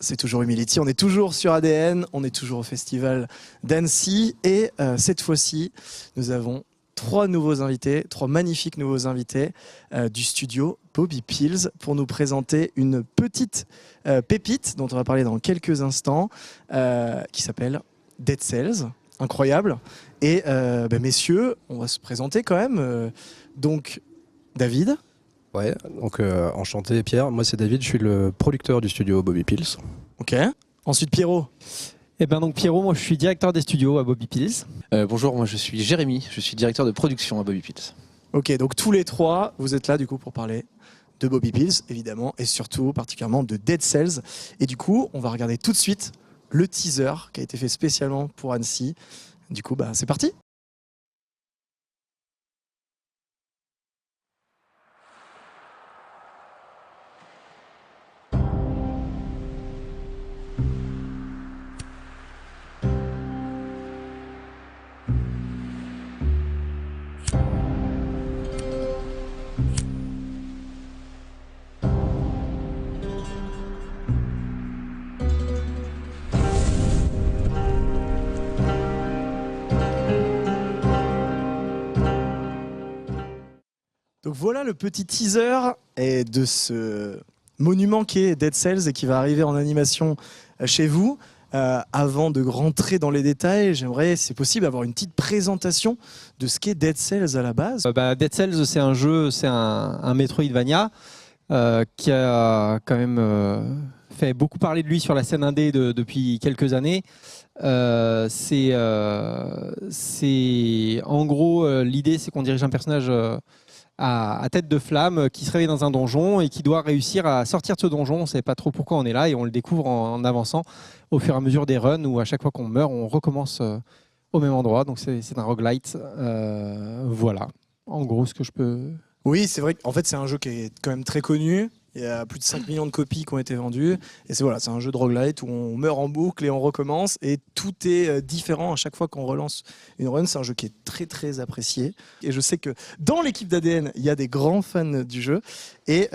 C'est toujours Humility, on est toujours sur ADN, on est toujours au festival d'Annecy et cette fois-ci, nous avons trois magnifiques nouveaux invités du studio Bobby Pills pour nous présenter une petite pépite dont on va parler dans quelques instants qui s'appelle Dead Cells, incroyable. Et messieurs, on va se présenter quand même. Donc, David. Ouais, donc enchanté Pierre, moi c'est David, je suis le producteur du studio Bobby Pills. Ok, ensuite Pierrot. Eh ben donc Pierrot, moi je suis directeur des studios à Bobby Pills. Bonjour, moi je suis Jérémy, je suis directeur de production à Bobby Pills. Ok, donc tous les trois, vous êtes là du coup pour parler de Bobby Pills, évidemment, et surtout particulièrement de Dead Cells. Et du coup, on va regarder tout de suite le teaser qui a été fait spécialement pour Annecy. Du coup, c'est parti. Donc voilà le petit teaser et de ce monument qui est Dead Cells et qui va arriver en animation chez vous. Avant de rentrer dans les détails, j'aimerais, si c'est possible, avoir une petite présentation de ce qu'est Dead Cells à la base. Dead Cells, c'est un jeu, c'est un Metroidvania qui a quand même fait beaucoup parler de lui sur la scène indé depuis quelques années. C'est en gros l'idée, c'est qu'on dirige un personnage à tête de flamme qui se réveille dans un donjon et qui doit réussir à sortir de ce donjon. On ne sait pas trop pourquoi on est là et on le découvre en avançant au fur et à mesure des runs où à chaque fois qu'on meurt, on recommence au même endroit. Donc c'est un roguelite. Voilà, en gros ce que je peux... Oui, c'est vrai qu'en fait c'est un jeu qui est quand même très connu. Il y a plus de 5 millions de copies qui ont été vendues. Et c'est un jeu de roguelite où on meurt en boucle et on recommence. Et tout est différent à chaque fois qu'on relance une run. C'est un jeu qui est très très apprécié. Et je sais que dans l'équipe d'ADN, il y a des grands fans du jeu. Et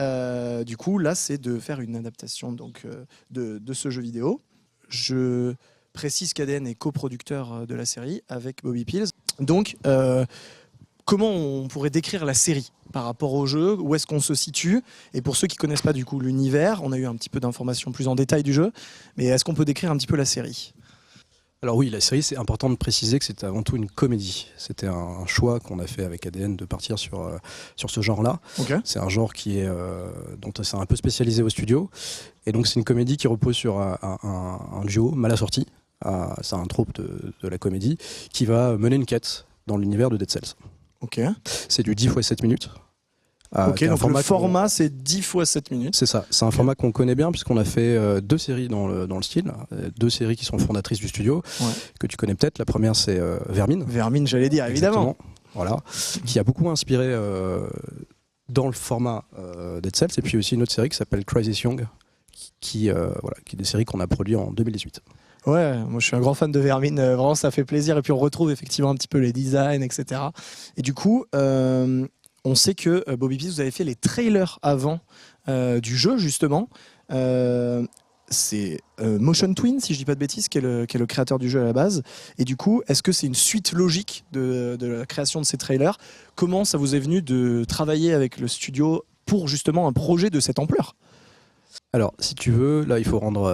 du coup, là, c'est de faire une adaptation donc, de ce jeu vidéo. Je précise qu'ADN est coproducteur de la série avec Bobby Pills. Donc, comment on pourrait décrire la série par rapport au jeu? Où est-ce qu'on se situe? Et pour ceux qui ne connaissent pas du coup l'univers, on a eu un petit peu d'informations plus en détail du jeu, mais est-ce qu'on peut décrire un petit peu la série? Alors oui, la série, c'est important de préciser que c'est avant tout une comédie. C'était un choix qu'on a fait avec ADN de partir sur ce genre-là. Okay. C'est un genre qui est, dont c'est un peu spécialisé au studio. Et donc c'est une comédie qui repose sur un duo mal assorti. C'est un trope de la comédie qui va mener une quête dans l'univers de Dead Cells. Ok. C'est du 10 x 7 minutes. Ok, donc le format c'est 10 x 7 minutes. C'est ça, c'est un format qu'on connaît bien puisqu'on a fait 2 séries dans le style, 2 séries qui sont fondatrices du studio, que tu connais peut-être. La première c'est Vermine. Vermine, j'allais dire, évidemment. Voilà, qui a beaucoup inspiré dans le format Dead Cells, et puis aussi une autre série qui s'appelle Crisis Young, qui est des séries qu'on a produites en 2018. Ouais, moi je suis un grand fan de Vermine, vraiment ça fait plaisir, et puis on retrouve effectivement un petit peu les designs, etc. Et du coup, on sait que Bobby Pills, vous avez fait les trailers avant du jeu justement. C'est Motion Twin, si je dis pas de bêtises, qui est le créateur du jeu à la base. Et du coup, est-ce que c'est une suite logique de la création de ces trailers? Comment ça vous est venu de travailler avec le studio pour justement un projet de cette ampleur? Alors, si tu veux, là, il faut rendre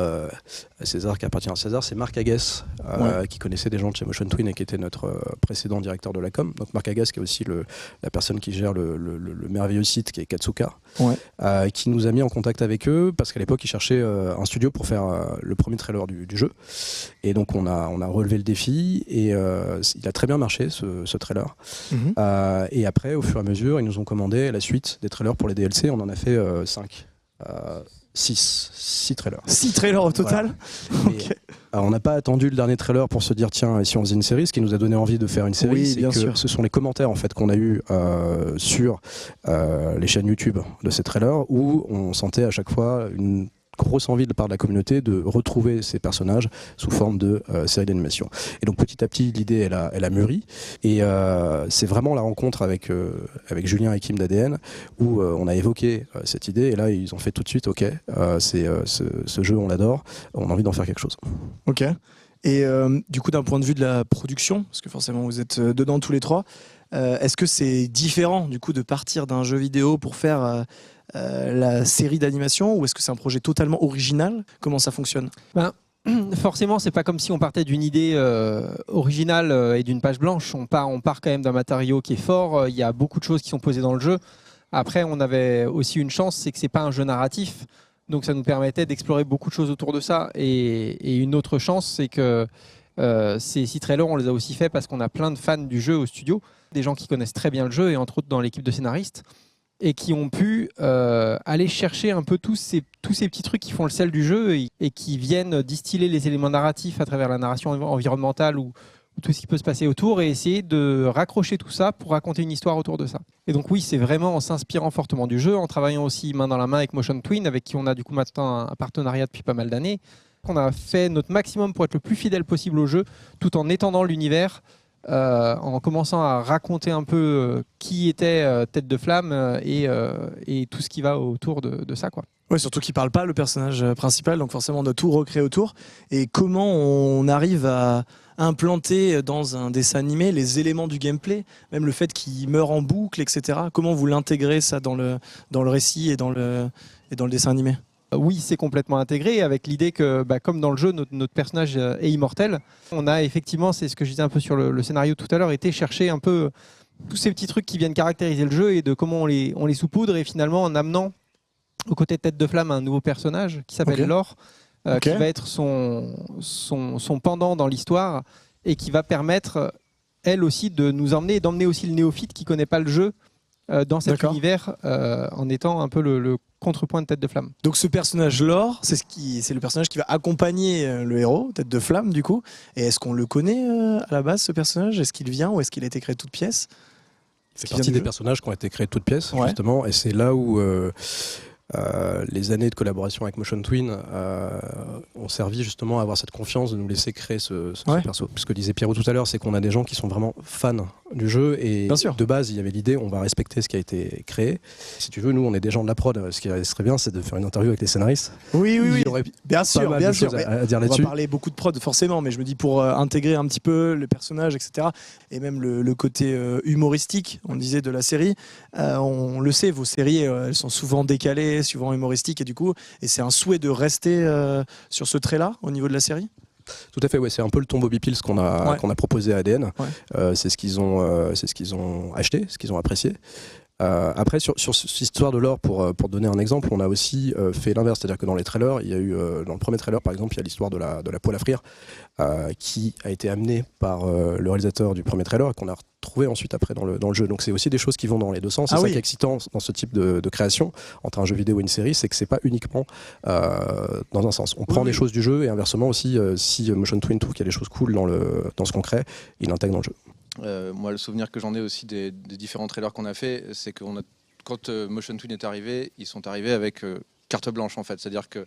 à César qui appartient à César. C'est Marc Aguès, qui connaissait des gens de chez Motion Twin et qui était notre précédent directeur de la com. Donc Marc Aguès, qui est aussi la personne qui gère le merveilleux site qui est Katsuka, qui nous a mis en contact avec eux parce qu'à l'époque, ils cherchaient un studio pour faire le premier trailer du jeu. Et donc, on a relevé le défi et il a très bien marché, ce trailer. Et après, au fur et à mesure, ils nous ont commandé la suite des trailers pour les DLC. On en a fait 5. 6 trailers. 6 trailers au total. Voilà. Okay. On n'a pas attendu le dernier trailer pour se dire tiens, et si on faisait une série? Ce qui nous a donné envie de faire une série, oui, c'est que sûr. Ce sont les commentaires en fait qu'on a eu sur les chaînes YouTube de ces trailers où on sentait à chaque fois une grosse envie de part de la communauté de retrouver ces personnages sous forme de série d'animation. Et donc petit à petit, l'idée elle a mûri, et c'est vraiment la rencontre avec Julien et Kim d'ADN où on a évoqué cette idée, et là ils ont fait tout de suite ok, ce jeu on l'adore, on a envie d'en faire quelque chose. Ok. Et du coup, d'un point de vue de la production, parce que forcément vous êtes dedans tous les trois, est-ce que c'est différent du coup de partir d'un jeu vidéo pour faire la série d'animation, ou est-ce que c'est un projet totalement original? Comment ça fonctionne? Forcément, c'est pas comme si on partait d'une idée originale et d'une page blanche. On part quand même d'un matériau qui est fort. Il y a beaucoup de choses qui sont posées dans le jeu. Après, on avait aussi une chance, c'est que c'est pas un jeu narratif. Donc ça nous permettait d'explorer beaucoup de choses autour de ça. Et une autre chance, c'est que ces 6 trailers, on les a aussi faits parce qu'on a plein de fans du jeu au studio, des gens qui connaissent très bien le jeu, et entre autres dans l'équipe de scénaristes, et qui ont pu aller chercher un peu tous ces petits trucs qui font le sel du jeu et qui viennent distiller les éléments narratifs à travers la narration environnementale ou tout ce qui peut se passer autour, et essayer de raccrocher tout ça pour raconter une histoire autour de ça. Et donc oui, c'est vraiment en s'inspirant fortement du jeu, en travaillant aussi main dans la main avec Motion Twin, avec qui on a du coup maintenant un partenariat depuis pas mal d'années. On a fait notre maximum pour être le plus fidèle possible au jeu, tout en étendant l'univers, en commençant à raconter un peu qui était Tête de Flamme et tout ce qui va autour de ça, quoi. Ouais, surtout qu'il parle pas, le personnage principal, donc forcément on doit tout recréer autour. Et comment on arrive à implanter dans un dessin animé les éléments du gameplay, même le fait qu'il meurt en boucle, etc. Comment vous l'intégrez ça dans le récit et dans le dessin animé? Oui, c'est complètement intégré, avec l'idée que, comme dans le jeu, notre personnage est immortel. On a effectivement, c'est ce que je disais un peu sur le scénario tout à l'heure, été chercher un peu tous ces petits trucs qui viennent caractériser le jeu et de comment on les saupoudre, et finalement en amenant aux côtés de Tête de Flamme un nouveau personnage qui s'appelle Laure, qui va être son pendant dans l'histoire, et qui va permettre, elle aussi, de nous emmener et d'emmener aussi le néophyte qui ne connaît pas le jeu dans cet univers, en étant un peu le contrepoint de Tête de Flamme. Donc ce personnage Laure, c'est le personnage qui va accompagner le héros, Tête de Flamme du coup. Et est-ce qu'on le connaît à la base, ce personnage? Est-ce qu'il vient, ou est-ce qu'il a été créé de toutes pièces? Il fait partie des personnages qui ont été créés de toutes pièces, justement, et c'est là où les années de collaboration avec Motion Twin ont servi justement à avoir cette confiance de nous laisser créer ce perso. Ce que disait Pierrot tout à l'heure, c'est qu'on a des gens qui sont vraiment fans du jeu, et de base il y avait l'idée, on va respecter ce qui a été créé. Si tu veux, nous on est des gens de la prod, ce qui serait bien, c'est de faire une interview avec les scénaristes. Oui, bien sûr. À dire là-dessus. On va parler beaucoup de prod forcément, mais je me dis pour intégrer un petit peu les personnages, etc. Et même le côté humoristique, on disait, de la série. On le sait, vos séries elles sont souvent décalées, souvent humoristiques, et c'est un souhait de rester sur ce trait-là au niveau de la série? Tout à fait, ouais, c'est un peu le tombeau bipil qu'on a proposé à ADN. C'est ce qu'ils ont acheté, ce qu'ils ont apprécié. Après, sur cette histoire de l'or, pour donner un exemple, on a aussi fait l'inverse, c'est-à-dire que dans les trailers, il y a eu, dans le premier trailer par exemple, il y a l'histoire de la poêle à frire qui a été amenée par le réalisateur du premier trailer et qu'on a retrouvé ensuite après dans le jeu. Donc c'est aussi des choses qui vont dans les deux sens. C'est ça qui est excitant dans ce type de création entre un jeu vidéo et une série, c'est que c'est pas uniquement dans un sens. On prend des choses du jeu, et inversement aussi, si Motion Twin trouve qu'il y a des choses cool dans ce qu'on crée, il l'intègre dans le jeu. Moi, le souvenir que j'en ai aussi des différents trailers qu'on a fait, c'est que quand Motion Twin est arrivé, ils sont arrivés avec carte blanche en fait. C'est-à-dire que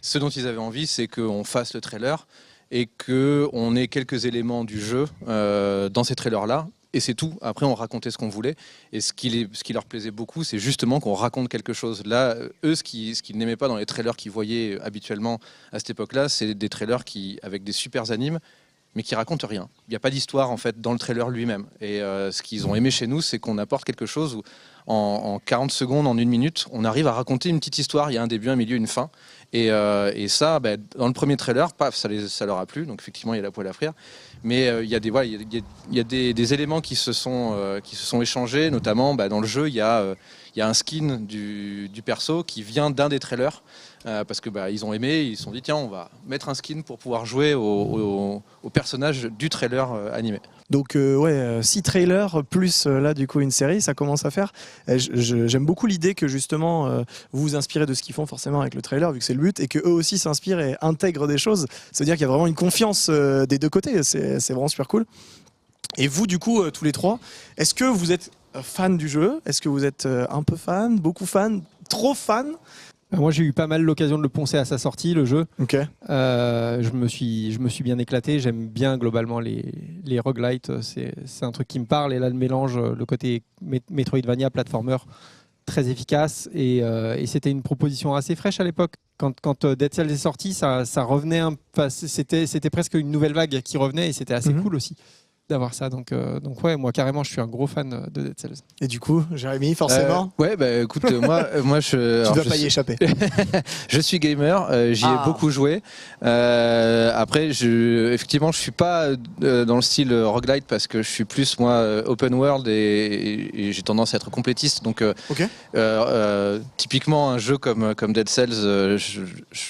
ce dont ils avaient envie, c'est qu'on fasse le trailer et qu'on ait quelques éléments du jeu dans ces trailers-là. Et c'est tout. Après, on racontait ce qu'on voulait. Et ce qui leur plaisait beaucoup, c'est justement qu'on raconte quelque chose. Là, eux, ce qu'ils n'aimaient pas dans les trailers qu'ils voyaient habituellement à cette époque-là, c'est des trailers avec des super animes, mais qui racontent rien. Il n'y a pas d'histoire en fait dans le trailer lui-même. Et ce qu'ils ont aimé chez nous, c'est qu'on apporte quelque chose où en 40 secondes, en 1 minute, on arrive à raconter une petite histoire. Il y a un début, un milieu, une fin. Et ça, dans le premier trailer, paf, ça leur a plu. Donc effectivement, il y a la poêle à frire. Mais il y a des éléments qui se sont échangés. Notamment, dans le jeu, il y a un skin du perso qui vient d'un des trailers. Parce que ils ont aimé, ils se sont dit tiens, on va mettre un skin pour pouvoir jouer au personnage du trailer animé. Donc 6 trailers plus là du coup une série, ça commence à faire. J'aime beaucoup l'idée que justement vous vous inspirez de ce qu'ils font forcément avec le trailer, vu que c'est le but, et que eux aussi s'inspirent et intègrent des choses. C'est-à-dire qu'il y a vraiment une confiance des deux côtés. C'est vraiment super cool. Et vous du coup tous les trois, est-ce que vous êtes fan du jeu? Est-ce que vous êtes un peu fan, beaucoup fan, trop fan? Moi, j'ai eu pas mal l'occasion de le poncer à sa sortie, le jeu. Ok. Je me suis bien éclaté. J'aime bien globalement les roguelites. C'est un truc qui me parle. Et là, le mélange, le côté Metroidvania, platformer, très efficace. Et c'était une proposition assez fraîche à l'époque. Quand Dead Cells est sorti, ça revenait. C'était presque une nouvelle vague qui revenait et c'était assez cool aussi d'avoir ça. Donc ouais, moi carrément, je suis un gros fan de Dead Cells. Et du coup, Jérémy, forcément, Ouais, bah écoute, moi tu ne vas pas y échapper. Je suis gamer, j'y ai beaucoup joué. Après, effectivement, je suis pas dans le style roguelite parce que je suis plus moi open world et j'ai tendance à être complétiste. Donc, typiquement, un jeu comme Dead Cells,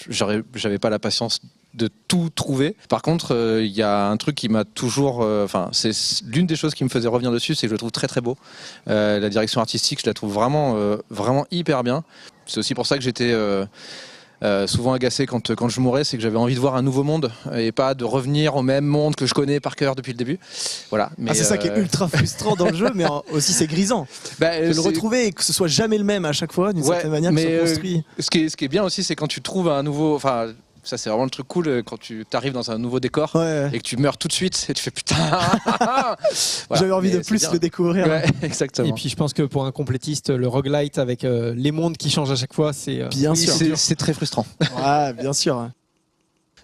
j'avais pas la patience de tout trouver. Par contre, il y a un truc qui m'a toujours... c'est l'une des choses qui me faisait revenir dessus, c'est que je le trouve très très beau. La direction artistique, je la trouve vraiment, vraiment hyper bien. C'est aussi pour ça que j'étais souvent agacé quand je mourais, c'est que j'avais envie de voir un nouveau monde et pas de revenir au même monde que je connais par cœur depuis le début. Voilà. Mais c'est ça qui est ultra frustrant dans le jeu, mais aussi c'est grisant. De le retrouver et que ce soit jamais le même à chaque fois, d'une certaine manière, mais construit. Ce qui est bien aussi, c'est quand tu trouves un nouveau... Ça, c'est vraiment le truc cool quand tu arrives dans un nouveau décor et que tu meurs tout de suite et tu fais putain. Voilà. J'avais envie de plus le découvrir. Ouais, exactement. Et puis je pense que pour un complétiste, le roguelite avec les mondes qui changent à chaque fois, c'est c'est très frustrant. Ouais, bien sûr.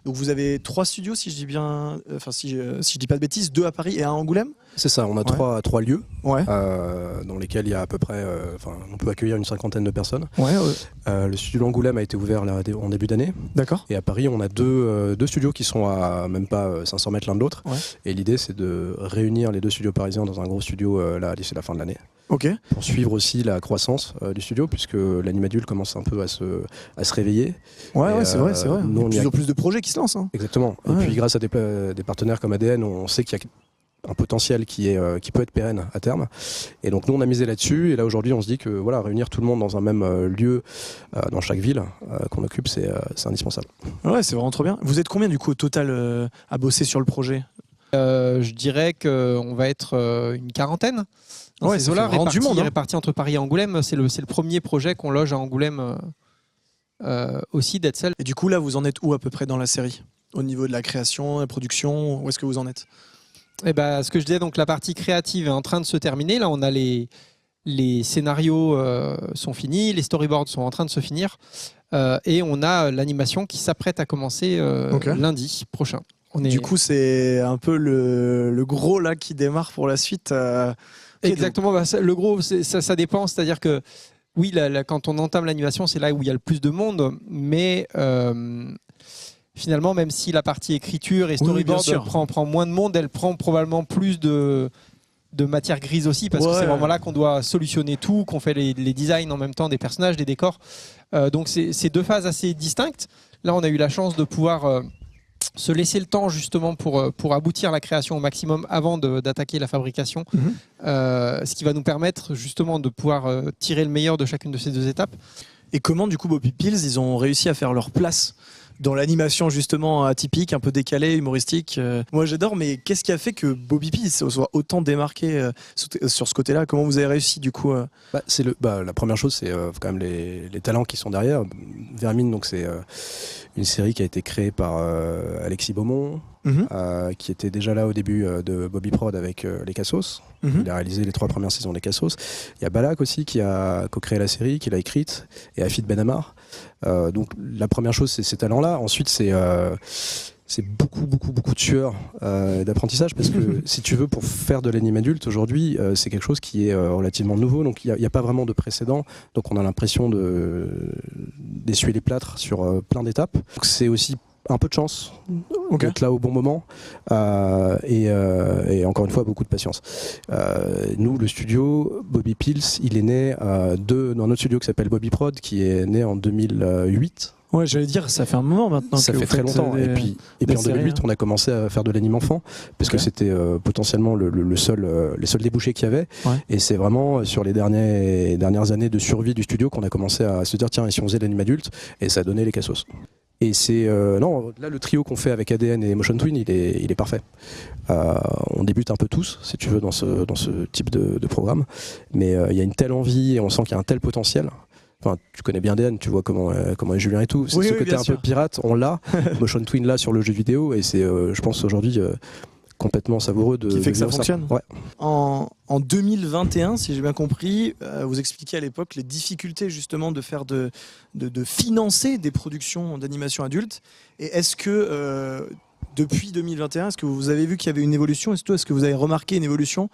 Donc vous avez 3 studios, si je dis bien, si je dis pas de bêtises, 2 à Paris et 1 à Angoulême. C'est ça, on a trois lieux Ouais. dans lesquels il y a à peu près, on peut accueillir une 50aine de personnes. Ouais. Le studio d'Angoulême a été ouvert là, en début d'année. D'accord. Et à Paris, on a deux studios qui sont à même pas 500 mètres l'un de l'autre. Ouais. Et l'idée, c'est de réunir les 2 studios parisiens dans un gros studio là d'ici la fin de l'année. Ok. Pour suivre aussi la croissance du studio, puisque l'animadulte commence un peu à se réveiller. Ouais, c'est vrai. Nous, Il y a de plus en plus de projets qui se lancent. Hein. Exactement. Ouais. Et puis grâce à des partenaires comme ADN, on sait qu'il y a un potentiel qui peut être pérenne à terme. Et donc nous, on a misé là-dessus. Et là, aujourd'hui, on se dit que réunir tout le monde dans un même lieu, dans chaque ville qu'on occupe, c'est indispensable. Ouais, c'est vraiment trop bien. Vous êtes combien du coup au total à bosser sur le projet ? Je dirais qu'on va être une quarantaine. Ouais, c'est vraiment du monde. Répartis entre Paris et Angoulême. C'est le premier projet qu'on loge à Angoulême aussi, Dead Cells. Et du coup, là, vous en êtes où à peu près dans la série ? Au niveau de la création, la production, où est-ce que vous en êtes ? Ce que je disais, donc la partie créative est en train de se terminer. Là, on a les scénarios sont finis, les storyboards sont en train de se finir, et on a l'animation qui s'apprête à commencer lundi prochain. Du coup, c'est un peu le gros là qui démarre pour la suite. Exactement. Le gros, ça dépend. C'est-à-dire que oui, quand on entame l'animation, c'est là où il y a le plus de monde, mais finalement, même si la partie écriture et storyboard prend moins de monde, elle prend probablement plus de matière grise aussi, parce que c'est vraiment là qu'on doit solutionner tout, qu'on fait les designs en même temps des personnages, des décors. Donc c'est 2 phases assez distinctes. Là, on a eu la chance de pouvoir se laisser le temps justement pour aboutir la création au maximum avant d'attaquer la fabrication, ce qui va nous permettre justement de pouvoir tirer le meilleur de chacune de ces 2 étapes. Et comment du coup Bobby Pills, ils ont réussi à faire leur place dans l'animation justement atypique, un peu décalée, humoristique. Moi j'adore, mais qu'est-ce qui a fait que Bobby Pills soit autant démarqué sur ce côté-là ? Comment vous avez réussi du coup La première chose, c'est quand même les talents qui sont derrière. Vermine, donc c'est une série qui a été créée par Alexis Beaumont, qui était déjà là au début de Bobby Prod avec les Cassos. Il a réalisé les 3 premières saisons des Cassos. Il y a Balak aussi qui a co-créé la série, qui l'a écrite, et Afid Benamar. Donc la première chose, c'est ces talents-là. Ensuite, c'est beaucoup de sueur d'apprentissage, parce que si tu veux, pour faire de l'anime adulte aujourd'hui, c'est quelque chose qui est relativement nouveau, donc il n'y a pas vraiment de précédent, donc on a l'impression d'essuyer les plâtres sur plein d'étapes. Donc c'est aussi un peu de chance d'être là au bon moment, et encore une fois beaucoup de patience. Nous, le studio Bobby Pills, il est né dans notre studio qui s'appelle Bobby Prod, qui est né en 2008. Ouais, j'allais dire, ça fait un moment maintenant. Ça fait très longtemps. Et puis en 2008, on a commencé à faire de l'anime enfant, parce que c'était potentiellement les seuls débouchés qu'il y avait. Ouais. Et c'est vraiment sur les dernières années de survie du studio qu'on a commencé à se dire, tiens, et si on faisait de l'anime adulte ? Et ça a donné les Cassos. Et c'est là le trio qu'on fait avec ADN et Motion Twin, il est parfait. On débute un peu tous, si tu veux, dans ce type de programme, mais il y a une telle envie et on sent qu'il y a un tel potentiel Enfin, tu connais bien DN, tu vois comment est Julien et tout. Oui, ce oui, côté bien un sûr. peu pirate, on l'a. Motion Twin là sur le jeu vidéo, et c'est, je pense aujourd'hui, complètement savoureux de. Qui fait que ça vivre fonctionne. Ouais. En 2021, si j'ai bien compris, vous expliquiez à l'époque les difficultés justement de faire de financer des productions d'animation adulte. Et est-ce que depuis 2021, est-ce que vous avez vu qu'il y avait une évolution? Est-ce que vous avez remarqué une évolution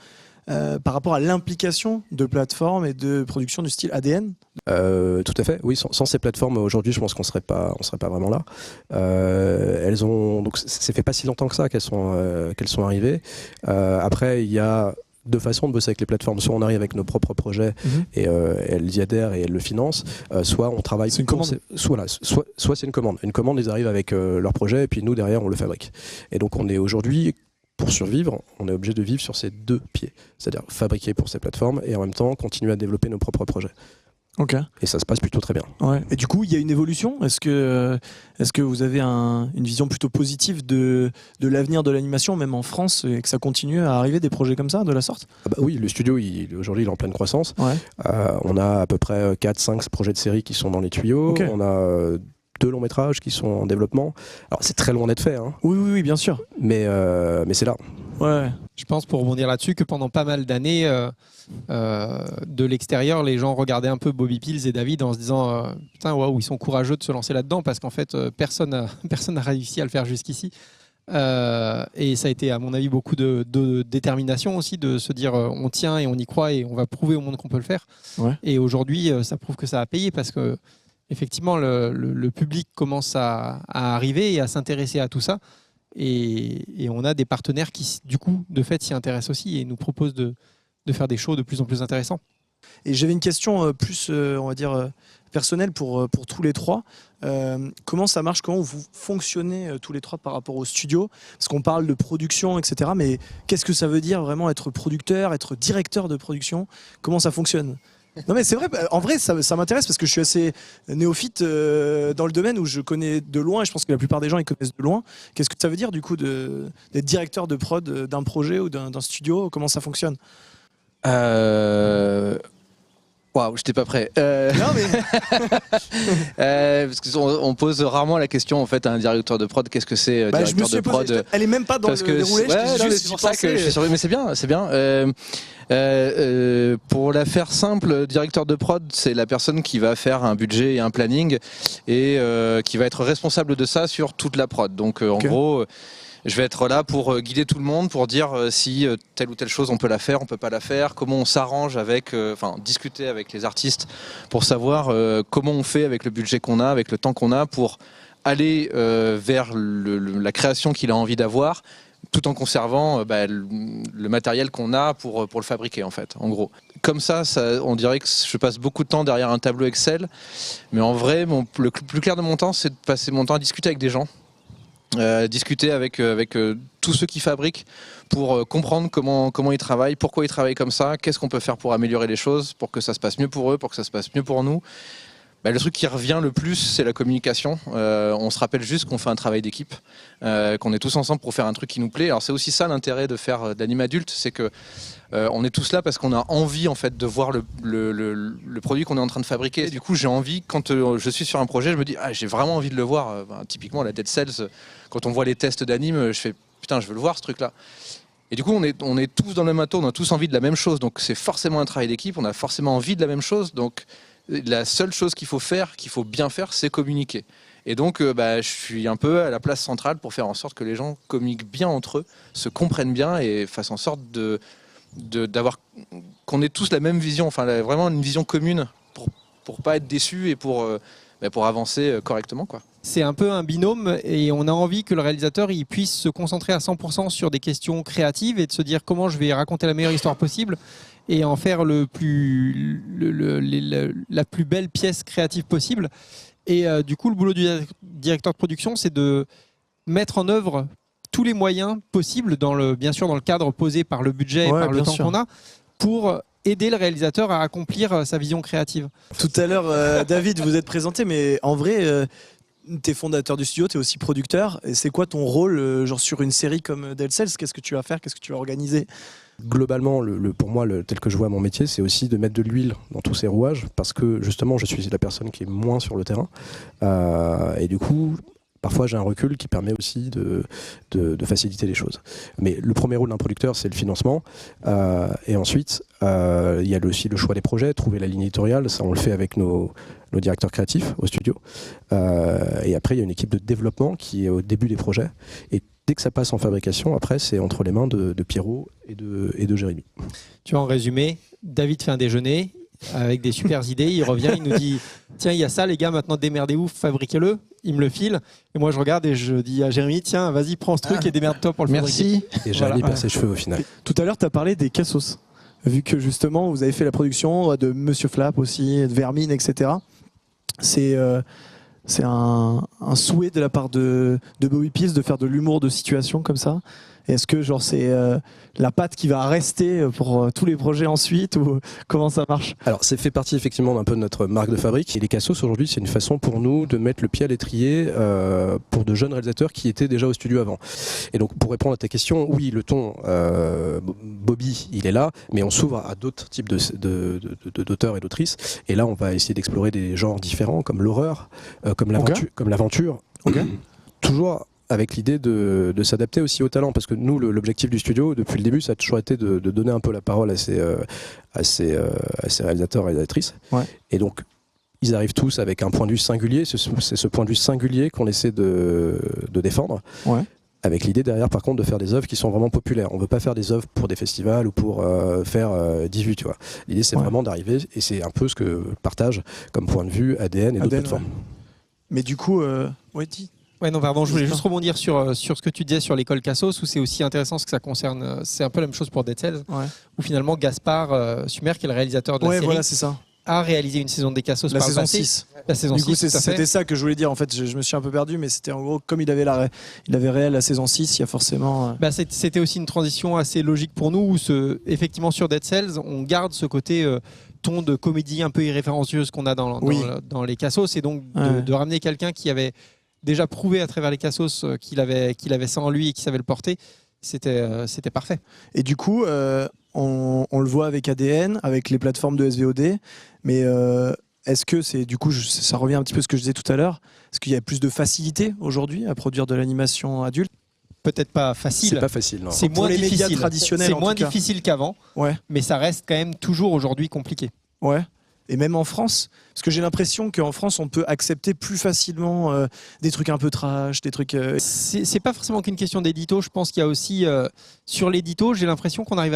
par rapport à l'implication de plateformes et de productions du style ADN? Tout à fait. Oui, sans ces plateformes aujourd'hui, je pense qu'on serait pas vraiment là. Elles ont donc c'est fait pas si longtemps que ça qu'elles sont arrivées. Après, il y a deux façons de bosser avec les plateformes. Soit on arrive avec nos propres projets et elles y adhèrent et elles le financent. Soit on travaille. C'est une commande. Soit c'est une commande. Une commande, ils arrivent avec leur projet et puis nous derrière on le fabrique. Et donc on est aujourd'hui, pour survivre, on est obligé de vivre sur ces deux pieds. C'est-à-dire fabriquer pour ces plateformes et en même temps continuer à développer nos propres projets. Ok. Et ça se passe plutôt très bien. Ouais. Et du coup, il y a une évolution. Est-ce que vous avez une vision plutôt positive de l'avenir de l'animation, même en France, et que ça continue à arriver des projets comme ça, de la sorte? Oui, le studio, aujourd'hui, il est en pleine croissance. Ouais. On a à peu près 4-5 projets de série qui sont dans les tuyaux. Okay. On a 2 longs métrages qui sont en développement. Alors, c'est très loin d'être fait. Hein. Oui, bien sûr. Mais c'est là. Ouais. Je pense, pour rebondir là-dessus, que pendant pas mal d'années, de l'extérieur, les gens regardaient un peu Bobby Pills et David en se disant putain, waouh, ils sont courageux de se lancer là-dedans, parce qu'en fait, personne n'a réussi à le faire jusqu'ici. Et ça a été, à mon avis, beaucoup de détermination aussi, de se dire on tient et on y croit et on va prouver au monde qu'on peut le faire. Ouais. Et aujourd'hui, ça prouve que ça a payé, parce que effectivement, le public commence à arriver et à s'intéresser à tout ça. Et on a des partenaires qui, du coup, de fait, s'y intéressent aussi et nous proposent de faire des shows de plus en plus intéressants. Et j'avais une question plus, on va dire, personnelle pour tous les trois. Comment ça marche? Comment vous fonctionnez tous les trois par rapport au studio? Parce qu'on parle de production, etc. Mais qu'est-ce que ça veut dire vraiment être producteur, être directeur de production? Comment ça fonctionne? Non mais c'est vrai, en vrai ça m'intéresse parce que je suis assez néophyte dans le domaine, où je connais de loin, et je pense que la plupart des gens ils connaissent de loin. Qu'est-ce que ça veut dire du coup d'être directeur de prod d'un projet ou d'un studio? Comment ça fonctionne? Waouh, j'étais pas prêt. Non mais parce qu'on pose rarement la question en fait à un directeur de prod. Qu'est-ce que c'est je me directeur suis de prod? posé, elle est même pas dans parce le que déroulé. c'est pour ça que je suis surpris. Mais c'est bien, c'est bien. Pour la faire simple, directeur de prod, c'est la personne qui va faire un budget et un planning et qui va être responsable de ça sur toute la prod. Donc en gros, je vais être là pour guider tout le monde, pour dire si telle ou telle chose on peut la faire, on peut pas la faire, comment on s'arrange avec, discuter avec les artistes pour savoir comment on fait avec le budget qu'on a, avec le temps qu'on a, pour aller vers la création qu'il a envie d'avoir, tout en conservant le matériel qu'on a pour le fabriquer en fait, en gros. Comme ça, on dirait que je passe beaucoup de temps derrière un tableau Excel, mais en vrai, le plus clair de mon temps, c'est de passer mon temps à discuter avec des gens. Discuter avec tous ceux qui fabriquent pour comprendre comment ils travaillent, pourquoi ils travaillent comme ça, qu'est-ce qu'on peut faire pour améliorer les choses, pour que ça se passe mieux pour eux, pour que ça se passe mieux pour nous. Le truc qui revient le plus, c'est la communication. On se rappelle juste qu'on fait un travail d'équipe, qu'on est tous ensemble pour faire un truc qui nous plaît. Alors c'est aussi ça l'intérêt de faire de l'anime adulte, c'est que on est tous là parce qu'on a envie en fait de voir le produit qu'on est en train de fabriquer. Et du coup, j'ai envie, quand je suis sur un projet, je me dis j'ai vraiment envie de le voir. Typiquement la Dead Cells, quand on voit les tests d'anime, je fais putain, je veux le voir ce truc-là. Et du coup, on est tous dans le même bateau, on a tous envie de la même chose. Donc c'est forcément un travail d'équipe, on a forcément envie de la même chose. Donc la seule chose qu'il faut bien faire, c'est communiquer. Et donc, je suis un peu à la place centrale pour faire en sorte que les gens communiquent bien entre eux, se comprennent bien et fassent en sorte d'avoir qu'on ait tous la même vision, vraiment une vision commune pour pas être déçus et pour avancer correctement, quoi. C'est un peu un binôme et on a envie que le réalisateur il puisse se concentrer à 100% sur des questions créatives et de se dire comment je vais raconter la meilleure histoire possible et en faire la plus belle pièce créative possible. Et du coup, le boulot du directeur de production, c'est de mettre en œuvre tous les moyens possibles, bien sûr dans le cadre posé par le budget et par le temps qu'on a, pour aider le réalisateur à accomplir sa vision créative. Tout à l'heure, David, vous êtes présenté, mais en vrai, tu es fondateur du studio, tu es aussi producteur. Et c'est quoi ton rôle genre sur une série comme Dead Cells? Qu'est-ce que tu vas faire? Qu'est-ce que tu vas organiser? Globalement, pour moi, tel que je vois mon métier, c'est aussi de mettre de l'huile dans tous ces rouages, parce que justement, je suis la personne qui est moins sur le terrain. Et du coup, parfois, j'ai un recul qui permet aussi de faciliter les choses. Mais le premier rôle d'un producteur, c'est le financement. Et ensuite, il y a aussi le choix des projets, trouver la ligne éditoriale. Ça, on le fait avec nos directeurs créatifs au studio. Et après, il y a une équipe de développement qui est au début des projets. Et dès que ça passe en fabrication, après, c'est entre les mains de Pierrot et de Jérémy. Tu vois, en résumé, David fait un déjeuner avec des super idées. Il revient, il nous dit tiens, il y a ça, les gars, maintenant démerdez-vous, fabriquez-le. Il me le file. Et moi, je regarde et je dis à Jérémy tiens, vas-y, prends ce truc et démerde-toi pour le fabriquer. Et Jérémy perd ses cheveux au final. Tout à l'heure, tu as parlé des cassos. Vu que justement, vous avez fait la production de Monsieur Flap aussi, de Vermine, etc. C'est un souhait de la part de Bobby Pills de faire de l'humour de situation comme ça. Est-ce que genre c'est la patte qui va rester pour tous les projets ensuite, ou comment ça marche? Alors, c'est fait partie effectivement d'un peu de notre marque de fabrique. Et les cassos aujourd'hui, c'est une façon pour nous de mettre le pied à l'étrier pour de jeunes réalisateurs qui étaient déjà au studio avant. Et donc, pour répondre à ta question, oui, le ton Bobby, il est là, mais on s'ouvre à d'autres types d'auteurs et d'autrices. Et là, on va essayer d'explorer des genres différents, comme l'horreur, comme l'aventure. Toujours avec l'idée de s'adapter aussi au talent, parce que nous, l'objectif du studio, depuis le début, ça a toujours été de donner un peu la parole à ces réalisateurs et réalisatrices. Ouais. Et donc, ils arrivent tous avec un point de vue singulier. C'est ce point de vue singulier qu'on essaie de défendre. Ouais. Avec l'idée derrière, par contre, de faire des œuvres qui sont vraiment populaires. On ne veut pas faire des œuvres pour des festivals ou pour faire 18, tu vois. L'idée, c'est vraiment d'arriver, et c'est un peu ce que partage comme point de vue ADN et d'autres plateformes. Ouais. Mais du coup, dis. Ouais, non, pardon, je voulais juste rebondir sur ce que tu disais sur l'école Cassos, où c'est aussi intéressant ce que ça concerne. C'est un peu la même chose pour Dead Cells, où finalement Gaspard Sumer, qui est le réalisateur de la série, voilà, c'est ça. a réalisé une saison des Cassos par le passé. 6. La saison du coup, 6. c'était ça que je voulais dire. En fait, je me suis un peu perdu, mais c'était en gros, comme il avait réel la saison 6, il y a forcément. C'était aussi une transition assez logique pour nous, où effectivement sur Dead Cells, on garde ce côté ton de comédie un peu irrévérencieuse qu'on a dans les Cassos, et donc de ramener quelqu'un qui avait déjà prouvé à travers les Cassos qu'il avait ça en lui et qu'il savait le porter, c'était parfait. Et du coup, on le voit avec ADN, avec les plateformes de SVOD, mais est-ce que ça revient un petit peu à ce que je disais tout à l'heure, est-ce qu'il y a plus de facilité aujourd'hui à produire de l'animation adulte? Peut-être pas facile. C'est pas facile, non. C'est moins difficile. Médias traditionnels, c'est moins difficile qu'avant, mais ça reste quand même toujours aujourd'hui compliqué. Ouais. Et même en France, parce que j'ai l'impression qu'en France, on peut accepter plus facilement des trucs un peu trash, des trucs. C'est pas forcément qu'une question d'édito. Je pense qu'il y a aussi sur l'édito, j'ai l'impression qu'on arrive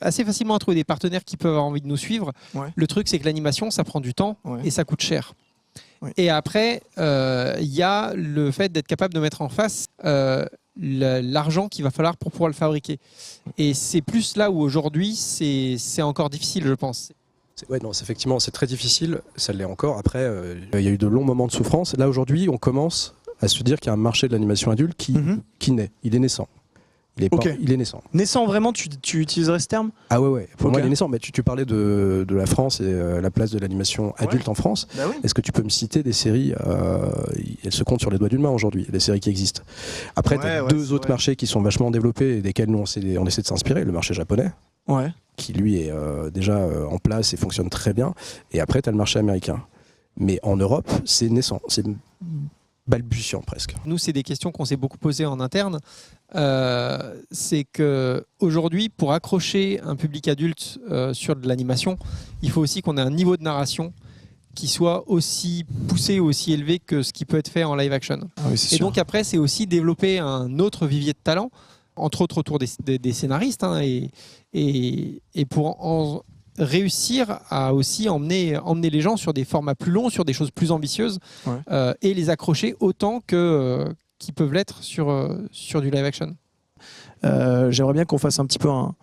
assez facilement à trouver des partenaires qui peuvent avoir envie de nous suivre. Ouais. Le truc, c'est que l'animation, ça prend du temps et ça coûte cher. Ouais. Et après, il y a le fait d'être capable de mettre en face l'argent qu'il va falloir pour pouvoir le fabriquer. Et c'est plus là où aujourd'hui, c'est encore difficile, je pense. Effectivement, c'est très difficile, ça l'est encore. Après, il y a eu de longs moments de souffrance. Là, aujourd'hui, on commence à se dire qu'il y a un marché de l'animation adulte qui naît. Il est naissant. Il est naissant. Naissant, vraiment, tu utiliserais ce terme? Ah ouais. Pour moi, il est naissant. Mais tu parlais de la France et la place de l'animation adulte en France. Bah oui. Est-ce que tu peux me citer des séries elles se comptent sur les doigts d'une main aujourd'hui, des séries qui existent. Après, tu as deux autres marchés qui sont vachement développés et desquels nous, on essaie de s'inspirer. Le marché japonais. Ouais. Qui lui est déjà en place et fonctionne très bien. Et après, tu as le marché américain. Mais en Europe, c'est naissant, c'est balbutiant presque. Nous, c'est des questions qu'on s'est beaucoup posées en interne. C'est qu'aujourd'hui, pour accrocher un public adulte sur de l'animation, il faut aussi qu'on ait un niveau de narration qui soit aussi poussé, aussi élevé que ce qui peut être fait en live action. Et donc après, c'est aussi développer un autre vivier de talent, entre autres autour des scénaristes, et pour réussir à aussi emmener les gens sur des formats plus longs, sur des choses plus ambitieuses, et les accrocher autant qu'ils peuvent l'être sur du live action. J'aimerais bien qu'on fasse un petit peu un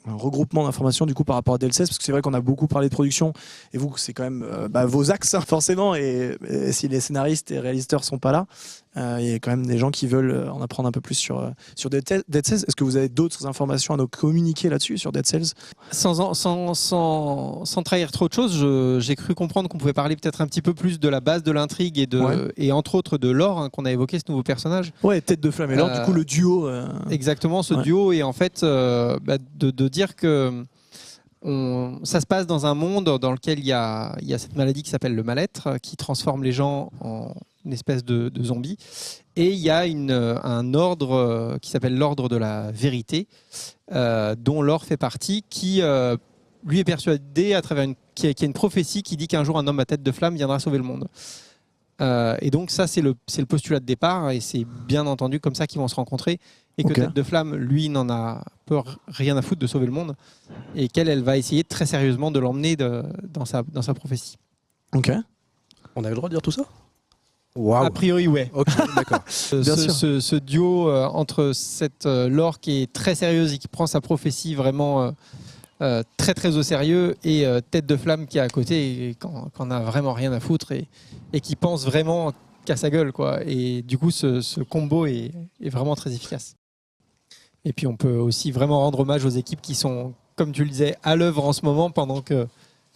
regroupement d'informations du coup par rapport à DL16, parce que c'est vrai qu'on a beaucoup parlé de production, et vous, c'est quand même vos axes forcément, et si les scénaristes et réalisateurs sont pas là, Il y a quand même des gens qui veulent en apprendre un peu plus sur Dead Cells. Est-ce que vous avez d'autres informations à nous communiquer là-dessus sur Dead Cells? Sans trahir trop de choses, j'ai cru comprendre qu'on pouvait parler peut-être un petit peu plus de la base de l'intrigue et entre autres de Lore, hein, qu'on a évoqué, ce nouveau personnage. Ouais, Tête de Flamme. Et Lore, du coup, le duo. Exactement, ce duo. Et en fait, de dire que ça se passe dans un monde dans lequel il y a cette maladie qui s'appelle le mal-être, qui transforme les gens en une espèce de zombies. Et il y a un ordre qui s'appelle l'ordre de la vérité, dont Lore fait partie, qui lui est persuadé à travers qu'il y a une prophétie qui dit qu'un jour un homme à tête de flamme viendra sauver le monde. Et donc ça, c'est le postulat de départ, et c'est bien entendu comme ça qu'ils vont se rencontrer, et que Tête de Flamme, lui, n'en a rien à foutre de sauver le monde, et qu'elle va essayer très sérieusement de l'emmener dans sa prophétie. Ok. On avait le droit de dire tout ça? Wow. A priori, ouais. Ok, d'accord. Ce duo entre cette Lore qui est très sérieuse et qui prend sa prophétie vraiment très très au sérieux, et Tête de Flamme qui est à côté et qu'on n'a vraiment rien à foutre et qui pense vraiment qu'à sa gueule, quoi. Et du coup, ce combo est vraiment très efficace. Et puis on peut aussi vraiment rendre hommage aux équipes qui sont, comme tu le disais, à l'œuvre en ce moment, pendant que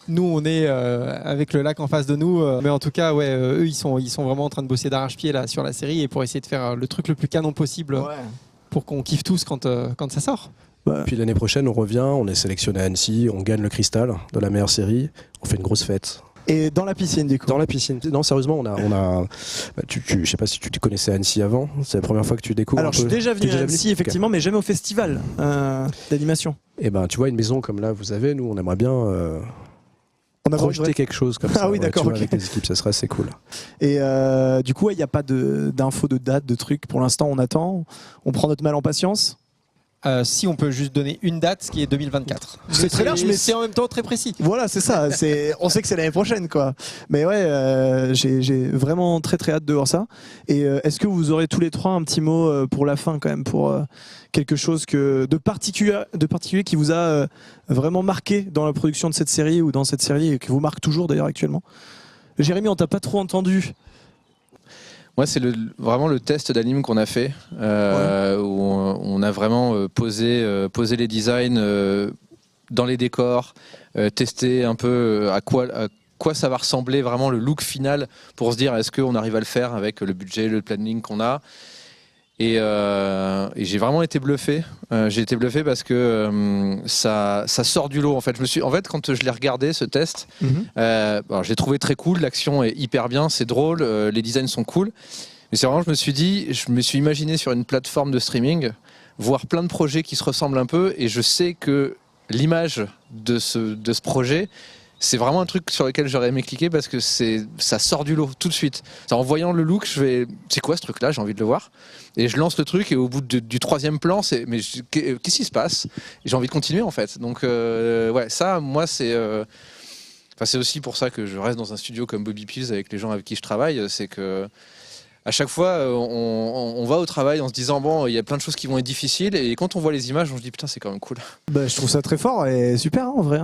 nous on est avec le lac en face de nous. Mais en tout cas, ouais, eux ils sont vraiment en train de bosser d'arrache-pied là sur la série, et pour essayer de faire le truc le plus canon possible, pour qu'on kiffe tous quand ça sort. Puis l'année prochaine, on revient, on est sélectionné à Annecy, on gagne le cristal de la meilleure série, on fait une grosse fête. Et dans la piscine, du coup. Dans la piscine. Non, sérieusement, on a. Je sais pas si tu te connaissais Annecy avant. C'est la première fois que tu découvres. Alors, je suis déjà venu à Annecy, effectivement, mais jamais au festival d'animation. Et ben, tu vois, une maison comme là, vous avez, nous, on aimerait bien. On a projeter quelque chose comme ça. Ah oui, d'accord. Okay. Avec les équipes, ça serait assez cool. Et du coup, il n'y a pas d'infos, de date, de trucs. Pour l'instant, on attend. On prend notre mal en patience. Si on peut juste donner une date, ce qui est 2024. C'est très large, mais c'est en même temps très précis. Voilà, c'est ça. On sait que c'est l'année prochaine, quoi. Mais ouais, j'ai vraiment très très hâte de voir ça. Et est-ce que vous aurez tous les trois un petit mot pour la fin, quand même, pour quelque chose de particulier qui vous a vraiment marqué dans la production de cette série, ou dans cette série, et qui vous marque toujours d'ailleurs actuellement? Jérémy, on t'a pas trop entendu. Moi, c'est vraiment le test d'anime qu'on a fait, où on a vraiment posé les designs dans les décors, testé un peu à quoi ça va ressembler, vraiment le look final, pour se dire est-ce qu'on arrive à le faire avec le budget, le planning qu'on a. Et j'ai vraiment été bluffé. J'ai été bluffé parce que ça sort du lot. En fait, quand je l'ai regardé, ce test, alors, je l'ai trouvé très cool. L'action est hyper bien, c'est drôle, les designs sont cool. Mais c'est vraiment, je me suis imaginé sur une plateforme de streaming, voir plein de projets qui se ressemblent un peu, et je sais que l'image de ce projet, c'est vraiment un truc sur lequel j'aurais aimé cliquer, parce que ça sort du lot tout de suite. En voyant le look, c'est quoi ce truc-là? J'ai envie de le voir. Et je lance le truc, et au bout du troisième plan, mais qu'est-ce qui se passe? Et j'ai envie de continuer, en fait. Donc ouais, ça, moi, c'est aussi pour ça que je reste dans un studio comme Bobby Pills avec les gens avec qui je travaille. C'est que à chaque fois, on va au travail en se disant bon, il y a plein de choses qui vont être difficiles, et quand on voit les images, on se dit putain, c'est quand même cool. Bah, je trouve ça très fort et super, en vrai.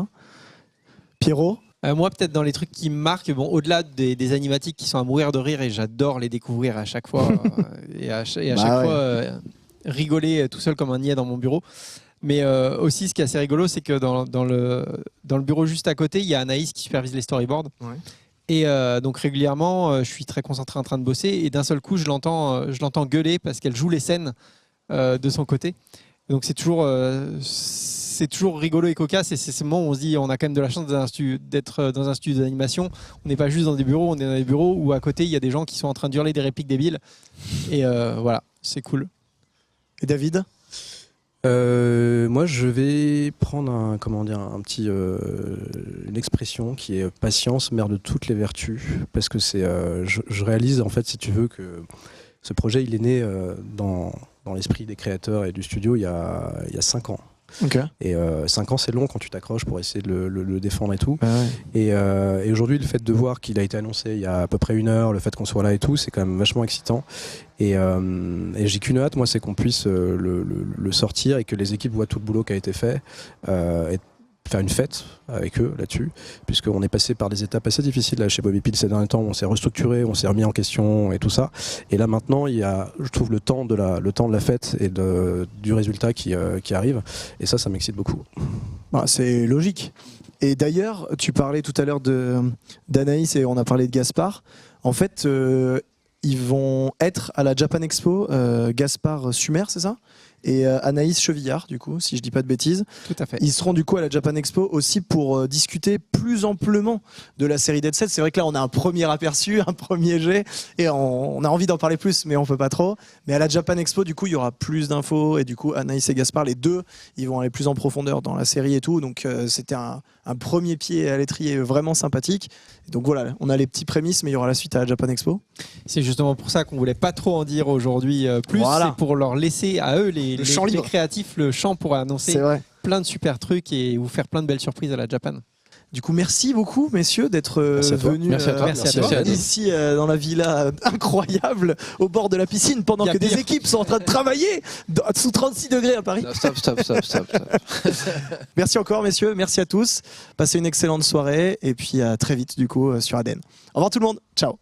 Pierrot? Moi, peut-être dans les trucs qui me marquent, au-delà des animatiques qui sont à mourir de rire, et j'adore les découvrir à chaque fois, et à chaque fois rigoler tout seul comme un niais dans mon bureau. Mais aussi, ce qui est assez rigolo, c'est que dans le bureau juste à côté, il y a Anaïs qui supervise les storyboards. Ouais. Et donc régulièrement, je suis très concentré en train de bosser, et d'un seul coup, je l'entends gueuler parce qu'elle joue les scènes de son côté. Donc c'est toujours rigolo et cocasse, et c'est ce moment où on se dit on a quand même de la chance d'être dans un studio d'animation. On n'est pas juste dans des bureaux, on est dans des bureaux où à côté il y a des gens qui sont en train d'hurler des répliques débiles, et voilà, c'est cool. Et David? Moi, je vais prendre une expression qui est patience, mère de toutes les vertus, parce que je réalise, en fait, si tu veux, que ce projet il est né dans l'esprit des créateurs et du studio il y a 5 ans. Okay. Et 5 ans, c'est long quand tu t'accroches pour essayer de le défendre et tout. Ouais. Et aujourd'hui, le fait de voir qu'il a été annoncé il y a à peu près 1 heure, le fait qu'on soit là et tout, c'est quand même vachement excitant. Et j'ai qu'une hâte, moi, c'est qu'on puisse le sortir, et que les équipes voient tout le boulot qui a été fait. Et faire une fête avec eux là-dessus, puisqu'on est passé par des étapes assez difficiles là, chez Bobby Peel ces derniers temps. On s'est restructuré, on s'est remis en question et tout ça. Et là maintenant, il y a, je trouve, le temps de la fête et du résultat qui arrive. Et ça m'excite beaucoup. Bah, c'est logique. Et d'ailleurs, tu parlais tout à l'heure d'Anaïs et on a parlé de Gaspard. En fait, ils vont être à la Japan Expo, Gaspard Sumer, c'est ça ? Et Anaïs Chevillard, du coup, si je dis pas de bêtises. Tout à fait. Ils seront du coup à la Japan Expo aussi pour discuter plus amplement de la série Dead Set. C'est vrai que là, on a un premier aperçu, un premier jet, et on a envie d'en parler plus, mais on peut pas trop. Mais à la Japan Expo, du coup, il y aura plus d'infos, et du coup, Anaïs et Gaspard, les deux, ils vont aller plus en profondeur dans la série et tout. Donc, c'était un premier pied à l'étrier vraiment sympathique. Et donc voilà, on a les petits prémices, mais il y aura la suite à la Japan Expo. C'est justement pour ça qu'on voulait pas trop en dire aujourd'hui plus. Voilà. C'est pour leur laisser à eux, les créatifs, le champ pour annoncer plein de super trucs et vous faire plein de belles surprises à la Japan. Du coup, merci beaucoup, messieurs, d'être venus ici dans la villa incroyable, au bord de la piscine, pendant que des équipes sont en train de travailler sous 36 degrés à Paris. Stop. Merci encore, messieurs. Merci à tous. Passez une excellente soirée et puis à très vite, du coup, sur ADN. Au revoir tout le monde. Ciao.